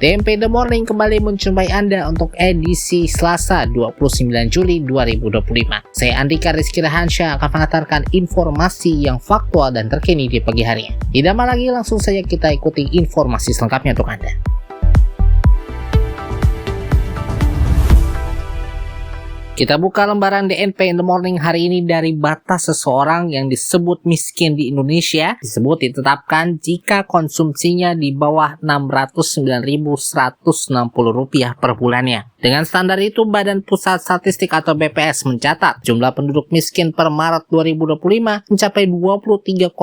TMP The Morning kembali menjumpai Anda untuk edisi Selasa 29 Juli 2025. Saya Andika Rizky Rahansyah akan mengantarkan informasi yang faktual dan terkini di pagi hari. Tidak lama lagi langsung saja kita ikuti informasi selengkapnya untuk Anda. Kita buka lembaran DNP The Morning hari ini dari batas seseorang yang disebut miskin di Indonesia ditetapkan jika konsumsinya di bawah Rp609.160 per bulannya. Dengan standar itu, Badan Pusat Statistik atau BPS mencatat jumlah penduduk miskin per Maret 2025 mencapai 23,85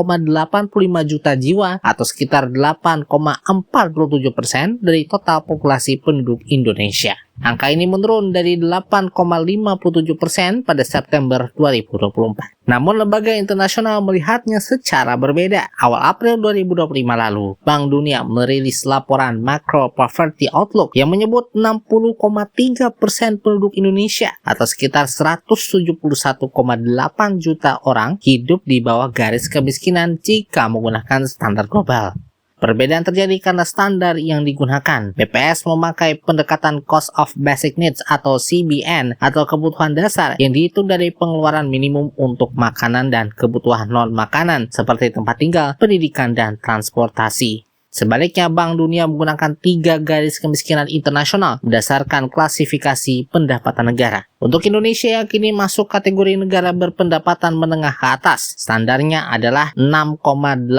juta jiwa atau sekitar 8,47% dari total populasi penduduk Indonesia. Angka ini menurun dari 8,57% pada September 2024. Namun lembaga internasional melihatnya secara berbeda. Awal April 2025 lalu, Bank Dunia merilis laporan Macro Poverty Outlook yang menyebut 60,3% penduduk Indonesia atau sekitar 171,8 juta orang hidup di bawah garis kemiskinan jika menggunakan standar global. Perbedaan terjadi karena standar yang digunakan. BPS memakai pendekatan Cost of Basic Needs atau CBN atau kebutuhan dasar yang dihitung dari pengeluaran minimum untuk makanan dan kebutuhan non-makanan seperti tempat tinggal, pendidikan, dan transportasi. Sebaliknya, Bank Dunia menggunakan 3 garis kemiskinan internasional berdasarkan klasifikasi pendapatan negara. Untuk Indonesia yang kini masuk kategori negara berpendapatan menengah ke atas, standarnya adalah $6,85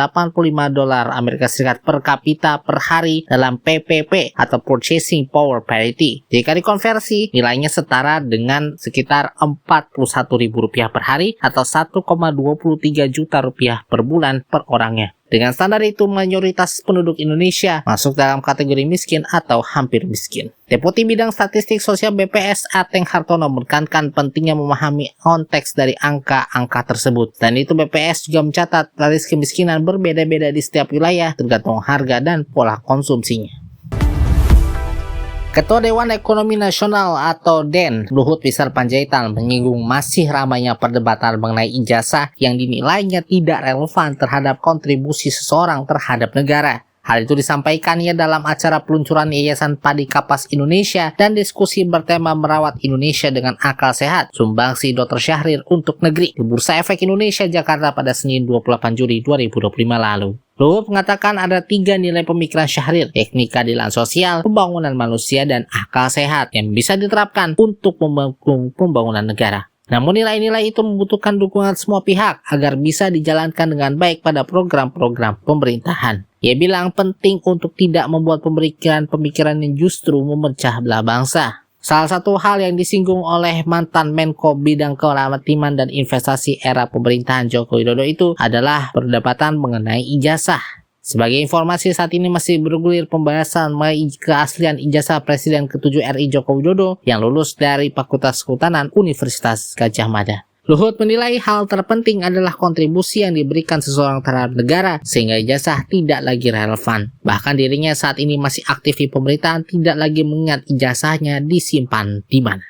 per kapita per hari dalam PPP atau Purchasing Power Parity. Jika dikonversi, nilainya setara dengan sekitar Rp41.000 per hari atau Rp1,23 juta per bulan per orangnya. Dengan standar itu, mayoritas penduduk Indonesia masuk dalam kategori miskin atau hampir miskin. Deputi Bidang Statistik Sosial BPS Ateng Hartono menekankan pentingnya memahami konteks dari angka-angka tersebut. Dan itu BPS juga mencatat garis kemiskinan berbeda-beda di setiap wilayah tergantung harga dan pola konsumsinya. Ketua Dewan Ekonomi Nasional atau DEN, Luhut Binsar Panjaitan menyinggung masih ramainya perdebatan mengenai ijazah yang dinilainya tidak relevan terhadap kontribusi seseorang terhadap negara. Hal itu disampaikannya dalam acara peluncuran Yayasan Padi Kapas Indonesia dan diskusi bertema Merawat Indonesia dengan Akal Sehat, sumbangsi Dr. Syahrir untuk negeri di Bursa Efek Indonesia Jakarta pada Senin 28 Juli 2025 lalu. Luhut mengatakan ada 3 nilai pemikiran Syahrir, yakni keadilan sosial, pembangunan manusia, dan akal sehat yang bisa diterapkan untuk mendukung pembangunan negara. Namun nilai-nilai itu membutuhkan dukungan semua pihak agar bisa dijalankan dengan baik pada program-program pemerintahan. Ia bilang penting untuk tidak membuat pemikiran-pemikiran yang justru memecah belah bangsa. Salah satu hal yang disinggung oleh mantan Menko Bidang Kemaritiman dan Investasi era pemerintahan Joko Widodo itu adalah perdebatan mengenai ijazah. Sebagai informasi, saat ini masih bergulir pembahasan mengenai keaslian ijazah Presiden ke-7 RI Joko Widodo yang lulus dari Fakultas Kehutanan Universitas Gadjah Mada. Luhut menilai hal terpenting adalah kontribusi yang diberikan seseorang terhadap negara sehingga ijazah tidak lagi relevan. Bahkan dirinya saat ini masih aktif di pemerintahan tidak lagi mengingat ijazahnya disimpan di mana.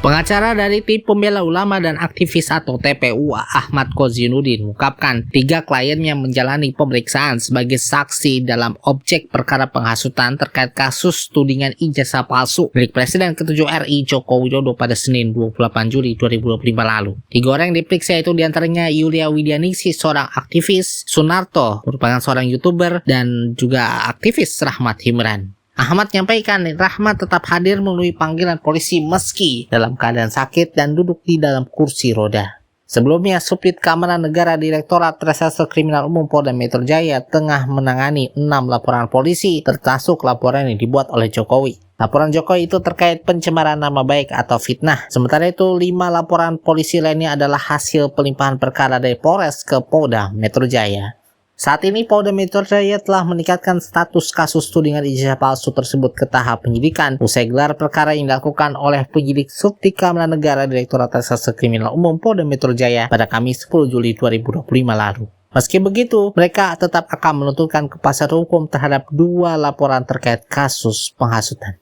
Pengacara dari tim pembela ulama dan aktivis atau TPU Ahmad Kozinuddin mengungkapkan 3 kliennya menjalani pemeriksaan sebagai saksi dalam objek perkara penghasutan terkait kasus tudingan ijazah palsu milik Presiden ke-7 RI Joko Widodo pada Senin 28 Juli 2025 lalu. 3 orang yang diperiksa itu diantaranya Yulia Widianingsih, seorang aktivis, Sunarto merupakan seorang YouTuber, dan juga aktivis Rahmat Himran. Ahmad menyampaikan Rahmat tetap hadir memenuhi panggilan polisi meski dalam keadaan sakit dan duduk di dalam kursi roda. Sebelumnya, Subdit Keamanan Negara Direktorat Reserse Kriminal Umum Polda Metro Jaya tengah menangani 6 laporan polisi termasuk laporan yang dibuat oleh Jokowi. Laporan Jokowi itu terkait pencemaran nama baik atau fitnah. Sementara itu, 5 laporan polisi lainnya adalah hasil pelimpahan perkara dari Polres ke Polda Metro Jaya. Saat ini Polda Metro Jaya telah meningkatkan status kasus tudingan ijazah palsu tersebut ke tahap penyidikan usai gelar perkara yang dilakukan oleh penyidik Subdit Keamanan Negara Direktorat Reserse Kriminal Umum Polda Metro Jaya pada Kamis 10 Juli 2025 lalu. Meski begitu, mereka tetap akan menuntutkan kepastian hukum terhadap 2 laporan terkait kasus penghasutan.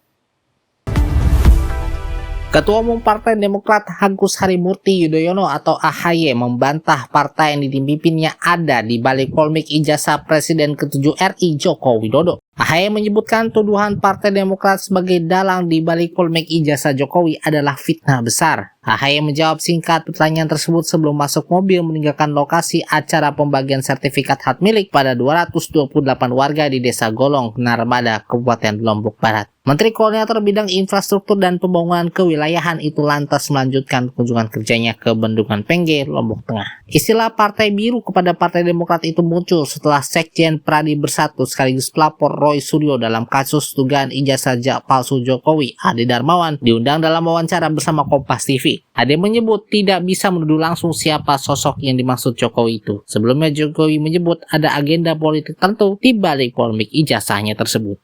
Ketua Umum Partai Demokrat Agus Harimurti Yudhoyono atau AHY membantah partai yang dipimpinnya ada di balik polemik ijazah Presiden ke-7 RI Joko Widodo. AHY menyebutkan tuduhan Partai Demokrat sebagai dalang di balik polemik ijazah Jokowi adalah fitnah besar. AHY menjawab singkat pertanyaan tersebut sebelum masuk mobil meninggalkan lokasi acara pembagian sertifikat hak milik pada 228 warga di Desa Golong, Narmada, Kabupaten Lombok Barat. Menteri Koordinator Bidang Infrastruktur dan Pembangunan Kewilayahan itu lantas melanjutkan kunjungan kerjanya ke Bendungan Pengge, Lombok Tengah. Istilah Partai Biru kepada Partai Demokrat itu muncul setelah Sekjen Pradi Bersatu sekaligus pelapor Roy Suryo dalam kasus dugaan ijazah palsu Jokowi, Ade Darmawan, diundang dalam wawancara bersama Kompas TV. Ade menyebut tidak bisa menuduh langsung siapa sosok yang dimaksud Jokowi itu. Sebelumnya Jokowi menyebut ada agenda politik tertentu di balik polemik ijazahnya tersebut.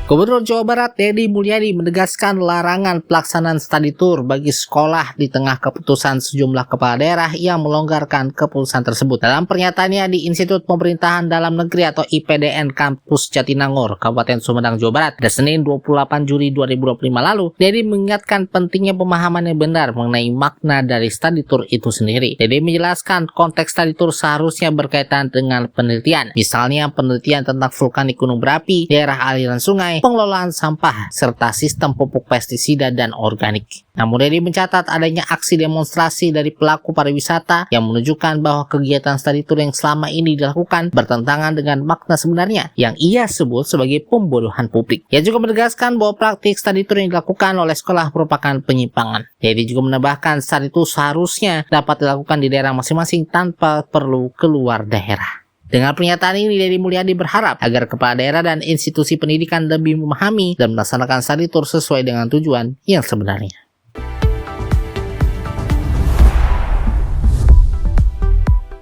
Gubernur Jawa Barat Deddy Mulyadi menegaskan larangan pelaksanaan study tour bagi sekolah di tengah keputusan sejumlah kepala daerah yang melonggarkan keputusan tersebut. Dalam pernyataannya di Institut Pemerintahan Dalam Negeri atau IPDN Kampus Jatinangor, Kabupaten Sumedang, Jawa Barat, pada Senin 28 Juli 2025 lalu, Deddy mengingatkan pentingnya pemahaman yang benar mengenai makna dari study tour itu sendiri. Deddy menjelaskan konteks study tour seharusnya berkaitan dengan penelitian, misalnya penelitian tentang vulkanik gunung berapi, daerah aliran sungai, pengelolaan sampah, serta sistem pupuk pestisida dan organik. Namun Deddy mencatat adanya aksi demonstrasi dari pelaku pariwisata yang menunjukkan bahwa kegiatan study tour yang selama ini dilakukan bertentangan dengan makna sebenarnya yang ia sebut sebagai pembodohan publik. Ia juga menegaskan bahwa praktik study tour yang dilakukan oleh sekolah merupakan penyimpangan. Deddy juga menambahkan study tour seharusnya dapat dilakukan di daerah masing-masing tanpa perlu keluar daerah. Dengan pernyataan ini, Deddy Mulyadi berharap agar kepala daerah dan institusi pendidikan lebih memahami dan melaksanakan study tour sesuai dengan tujuan yang sebenarnya.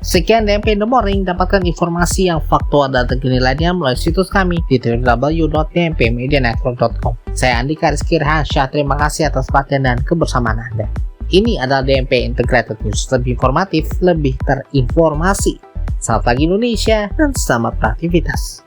Sekian DMP in the Morning, dapatkan informasi yang faktual dan terkini lainnya melalui situs kami di www.dmpmedianetwork.com. Saya Andika Rizky Rahansyah, terima kasih atas perhatian dan kebersamaan Anda. Ini adalah DMP Integrated News, lebih informatif, lebih terinformasi. Selamat pagi Indonesia dan selamat beraktivitas.